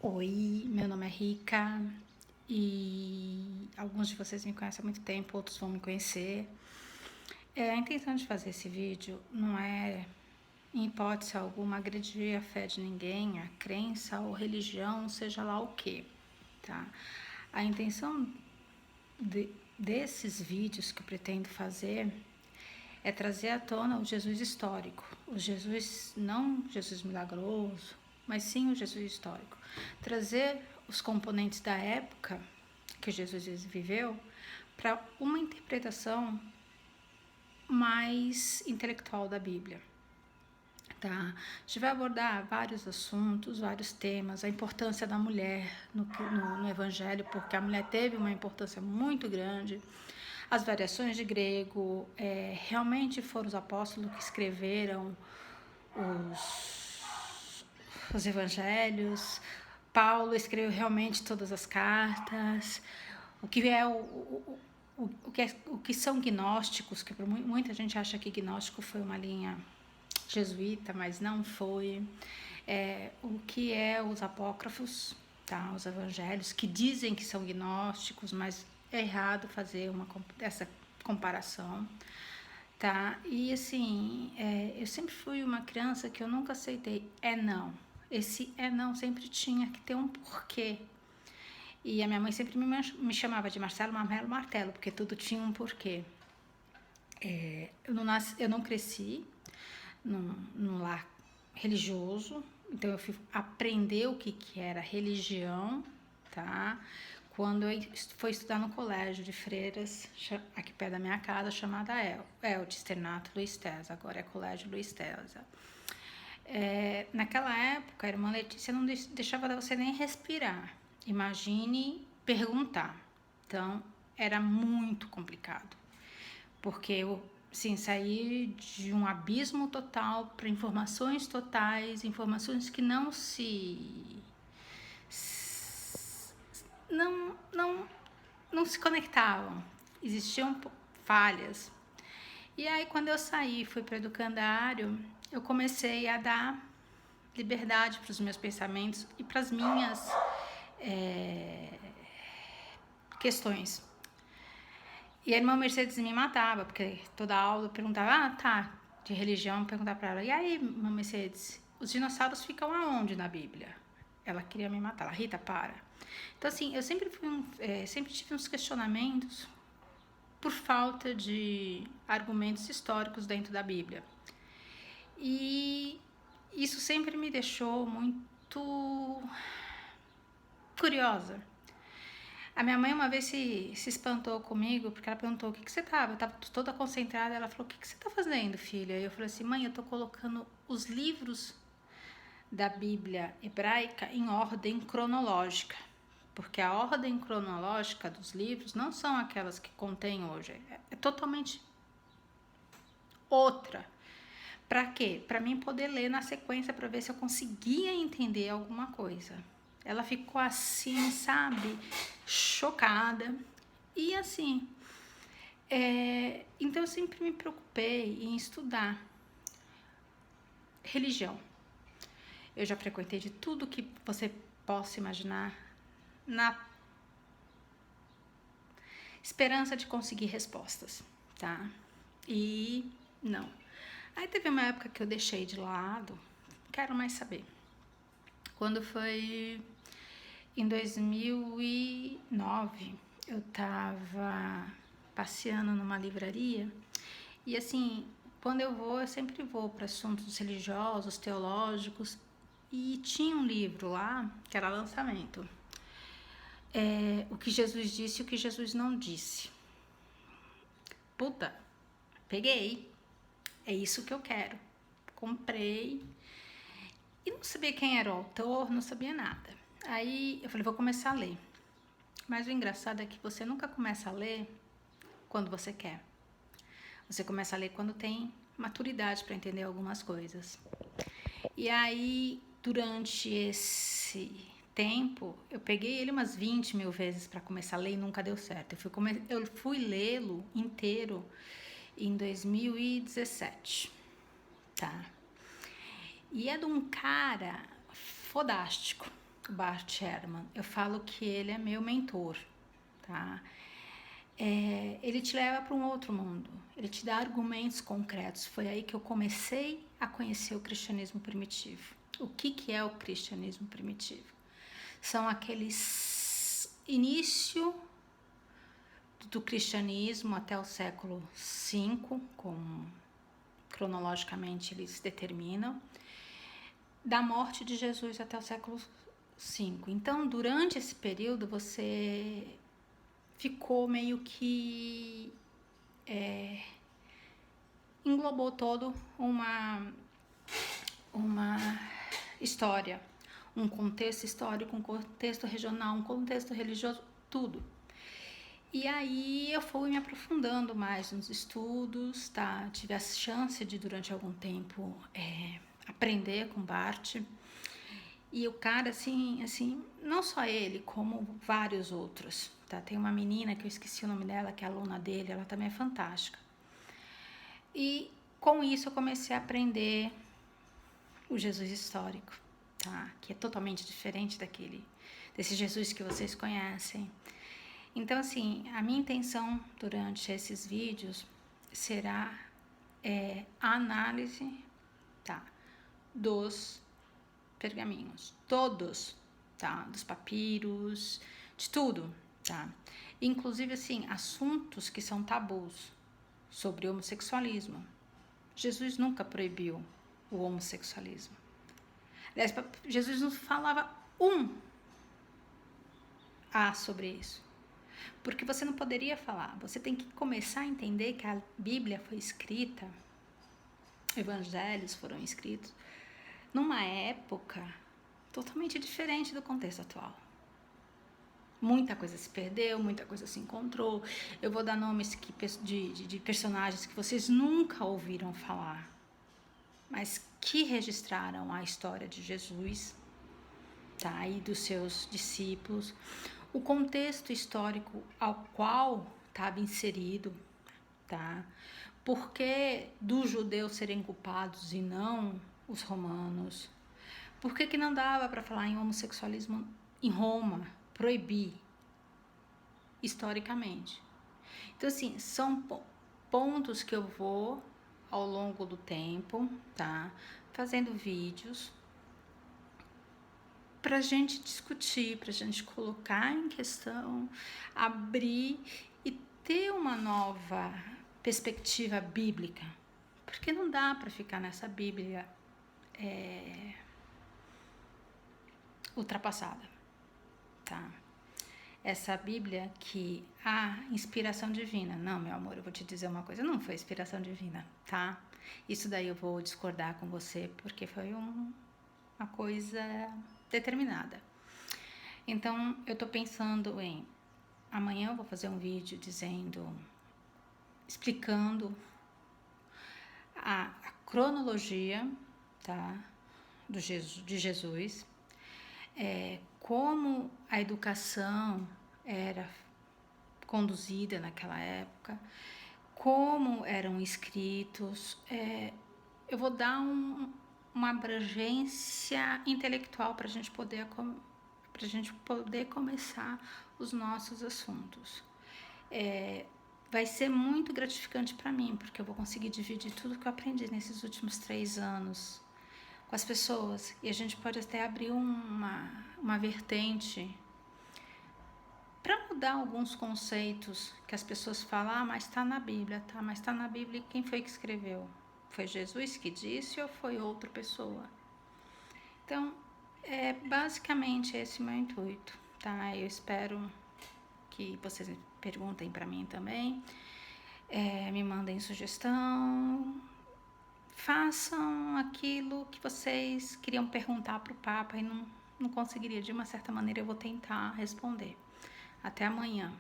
Oi, meu nome é Rica e alguns de vocês me conhecem há muito tempo, outros vão me conhecer. A intenção de fazer esse vídeo não é, em hipótese alguma, agredir a fé de ninguém, a crença ou religião, seja lá o que, tá? A intenção desses vídeos que eu pretendo fazer é trazer à tona o Jesus histórico, o Jesus, não Jesus milagroso, mas sim o Jesus histórico. Trazer os componentes da época que Jesus viveu para uma interpretação mais intelectual da Bíblia. Tá? A gente vai abordar vários assuntos, vários temas, a importância da mulher no Evangelho, porque a mulher teve uma importância muito grande, as variações de grego, realmente foram os apóstolos que escreveram os evangelhos, Paulo escreveu realmente todas as cartas, o que são gnósticos, que muita gente acha que gnóstico foi uma linha jesuíta, mas não foi. O que é os apócrifos, tá? Os evangelhos, que dizem que são gnósticos, mas é errado fazer essa comparação, tá? E assim, eu sempre fui uma criança que eu nunca aceitei não. Esse não sempre tinha que ter um porquê. E a minha mãe sempre me chamava de Marcelo Marmelo Martelo, porque tudo tinha um porquê. Eu não cresci num lar religioso, então eu fui aprender o que era religião, tá? Quando eu fui estudar no colégio de freiras, aqui perto da minha casa, chamada de Externato Luiz Tesa, agora é Colégio Luiz Tesa. Naquela época, a irmã Letícia não deixava você nem respirar. Imagine perguntar. Então, era muito complicado. Porque eu, sim, saí de um abismo total para informações totais, informações que não se conectavam, existiam falhas. E aí, quando eu saí, fui para o educandário, eu comecei a dar liberdade para os meus pensamentos e para as minhas questões. E a irmã Mercedes me matava, porque toda aula eu perguntava, de religião, eu perguntava para ela, e aí, irmã Mercedes, os dinossauros ficam aonde na Bíblia? Ela queria me matar, ela, Rita, para. Então, assim, eu sempre tive uns questionamentos por falta de argumentos históricos dentro da Bíblia. E isso sempre me deixou muito curiosa. A minha mãe uma vez se espantou comigo, porque ela perguntou o que você estava. Eu estava toda concentrada, ela falou, o que você está fazendo, filha? E eu falei assim, mãe, eu estou colocando os livros da Bíblia hebraica em ordem cronológica. Porque a ordem cronológica dos livros não são aquelas que contém hoje. É totalmente outra. Para quê? Para mim poder ler na sequência para ver se eu conseguia entender alguma coisa. Ela ficou assim, sabe, chocada. E assim, então eu sempre me preocupei em estudar religião. Eu já frequentei de tudo que você possa imaginar na esperança de conseguir respostas, tá? E não. Aí teve uma época que eu deixei de lado, quero mais saber. Quando foi em 2009, eu tava passeando numa livraria e assim, quando eu sempre vou para assuntos religiosos, teológicos, e tinha um livro lá que era lançamento. O que Jesus disse e o que Jesus não disse. Puta, peguei. É isso que eu quero. Comprei. E não sabia quem era o autor, não sabia nada. Aí eu falei, vou começar a ler. Mas o engraçado é que você nunca começa a ler quando você quer. Você começa a ler quando tem maturidade para entender algumas coisas. E aí, durante esse tempo, eu peguei ele umas 20 mil vezes para começar a ler e nunca deu certo. Eu fui lê-lo inteiro em 2017, tá? E é de um cara fodástico. o Bart Ehrman. Eu falo que ele é meu mentor, tá? Ele te leva para um outro mundo, ele te dá argumentos concretos. Foi aí que eu comecei a conhecer o cristianismo primitivo. O que é o cristianismo primitivo? São aqueles início do cristianismo até o século V, como cronologicamente eles determinam, da morte de Jesus até o século V. Então, durante esse período, você ficou meio que englobou todo uma história, um contexto histórico, um contexto regional, um contexto religioso, tudo. E aí eu fui me aprofundando mais nos estudos, tá? Tive a chance de, durante algum tempo, aprender com Bart. E o cara, assim, não só ele, como vários outros, tá? Tem uma menina que eu esqueci o nome dela, que é aluna dele, ela também é fantástica. E com isso eu comecei a aprender o Jesus histórico, tá? Que é totalmente diferente desse Jesus que vocês conhecem. Então, assim, a minha intenção durante esses vídeos será a análise, tá, dos pergaminhos, todos, tá, dos papiros, de tudo, tá? Inclusive, assim, assuntos que são tabus sobre homossexualismo. Jesus nunca proibiu o homossexualismo. Aliás, Jesus não falava sobre isso. Porque você não poderia falar. Você tem que começar a entender que a Bíblia foi escrita, evangelhos foram escritos, numa época totalmente diferente do contexto atual. Muita coisa se perdeu, muita coisa se encontrou. Eu vou dar nomes de personagens que vocês nunca ouviram falar, mas que registraram a história de Jesus, tá? E dos seus discípulos. O contexto histórico ao qual estava inserido, tá? Por que dos judeus serem culpados e não os romanos? Por que não dava para falar em homossexualismo em Roma? Proibir, historicamente. Então, assim, são pontos que eu vou, ao longo do tempo, tá? Fazendo vídeos para a gente discutir, para a gente colocar em questão, abrir e ter uma nova perspectiva bíblica, porque não dá para ficar nessa Bíblia ultrapassada, tá? Essa Bíblia que há inspiração divina. Não, meu amor, eu vou te dizer uma coisa, não foi inspiração divina, tá? Isso daí eu vou discordar com você, porque foi uma coisa determinada. Então, eu tô pensando em amanhã eu vou fazer um vídeo explicando a cronologia, tá, de Jesus, como a educação era conduzida naquela época, como eram escritos. Eu vou dar uma abrangência intelectual para a gente poder começar os nossos assuntos. Vai ser muito gratificante para mim, porque eu vou conseguir dividir tudo que eu aprendi nesses últimos 3 anos com as pessoas, e a gente pode até abrir uma vertente para mudar alguns conceitos que as pessoas falam, mas está na Bíblia, tá? Mas está na Bíblia, quem foi que escreveu? Foi Jesus que disse ou foi outra pessoa? Então, basicamente esse o meu intuito, tá? Eu espero que vocês perguntem para mim também, me mandem sugestão, façam aquilo que vocês queriam perguntar para o Papa e não conseguiria, de uma certa maneira eu vou tentar responder. Até amanhã.